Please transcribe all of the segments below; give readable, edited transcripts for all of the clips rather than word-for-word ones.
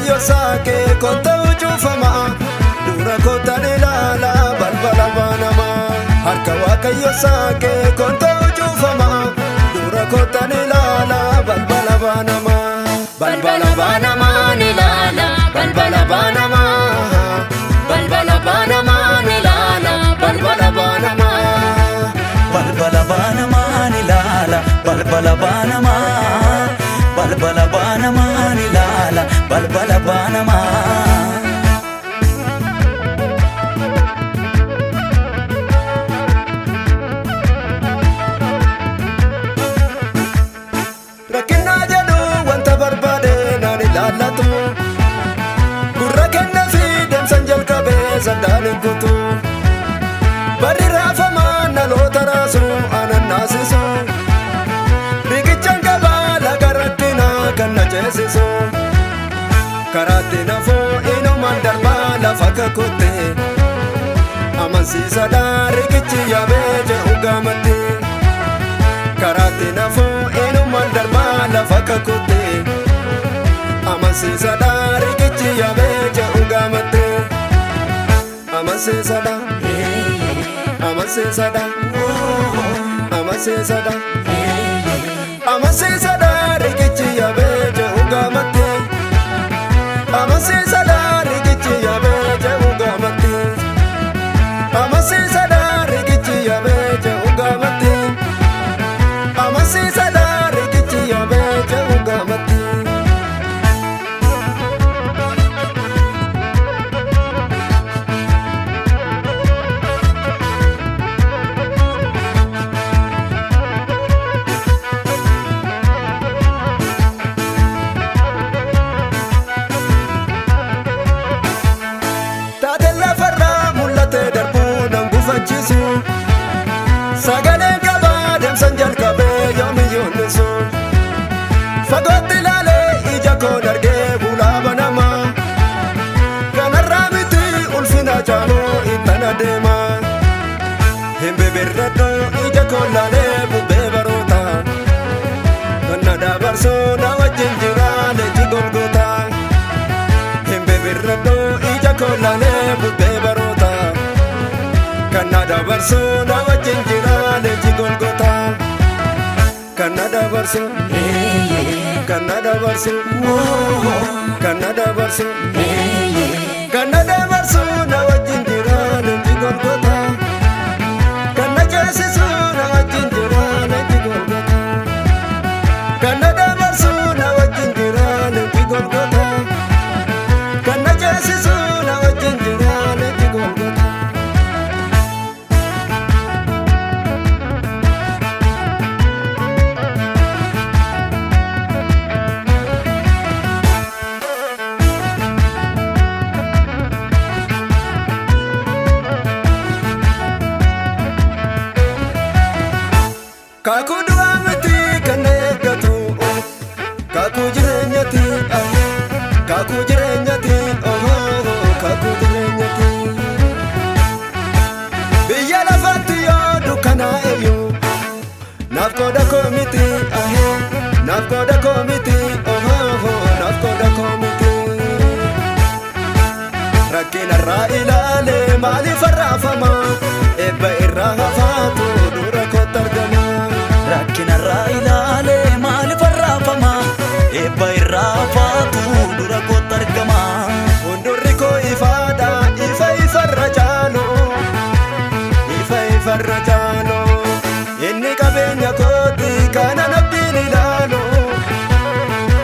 waaqayyo saaqee konta ucufama dura kottan ilaala balbala banama harka waaqayyo saaqee konta ucufama dura kottan ilaala balbala banama balbala banama ilaala balbala banama balbala banama ilaala balbala banama balbala banama ilaala balbala banama balbala banama ilaala balbala banama rakkinna jedhu wanta barbaade naan ilaallatu gurra kenna fi deemsan jalqabee sandaan hin kutu barri raafamaan dhaloota raasu anan naasisu riqichaan qabaa laga rakkinaa kan na ceesisu karaatti nafuu inumaan darbaa lafa kakutte amansiisadha riqichi yaabee jedhu gaamatti karaatti nafuu inumaan darbaa lafa kakutte amansiisadha riqichi yaabee jedhu gaamatti amansiisadha amansiisadha amansiisadha amansiisadha riqichi yaabee jedhu gaamatti amansiisadha riqichi yaabee jedhu gaamatti amansiisadha riqichi yaabee jedhu gaamatti amansiisadha riqichi yaabee jedhu gaamatti sagaleen qabaa deemsan jalqabee yoomiyyuu nisu fagootti ilaalee ija koon argee fuulaa banama kanarraa miti ulfina caaluu ittan adeema hin bibirradhu ija koon laalee bubbee baroota kan na dabarsu na wajjin jira leenji golgoota hin bibirradhu ija koon laalee bubbee baroota kan na dabarsu na wajjin jira leenji golgoota kan na dabarsu kan na dabarsu kan na dabarsu kan na dabarsu na wajjin jira leenji golgoota kan na ceesisu na wajjin jira leenji golgoota kan na dabarsu na wajjin jira leenji golgoota kan na ceesisu na wajjin jira leenji golgoota kakuu du'aa miti kan eeggatu kakuu jireenyati kakuu jireenyati kakuu jireenyati biyya lafaatti yoo dukkanaa'e naaf qooda koo miti naaf qooda koo miti naaf qooda koo miti rakkinarraa ilaalee maaliif arraafama eebba irraa hafaatu dura kootti argama rakkinarraa ilaalee maaliif arraafama eebba irraa hafaatu dura kootti argama fuuldurri koo ifaadha ifa ifarra caalu ifa ifarra caalu inni qabeenya kooti kanan abdiin ilaalu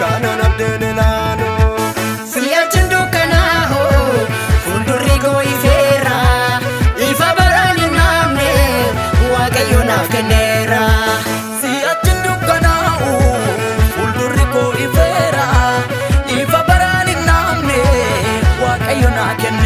kanan abdiin ilaalu si'achiin dukkanaa'u fuuldurri koo ifeera ifa baraan hin naamne waaqayyo naaf kenneera si'achiin dukkanaa'u fuuldurri koo ifeera ifa baraan hin naamne waaqayyo naaf kenneera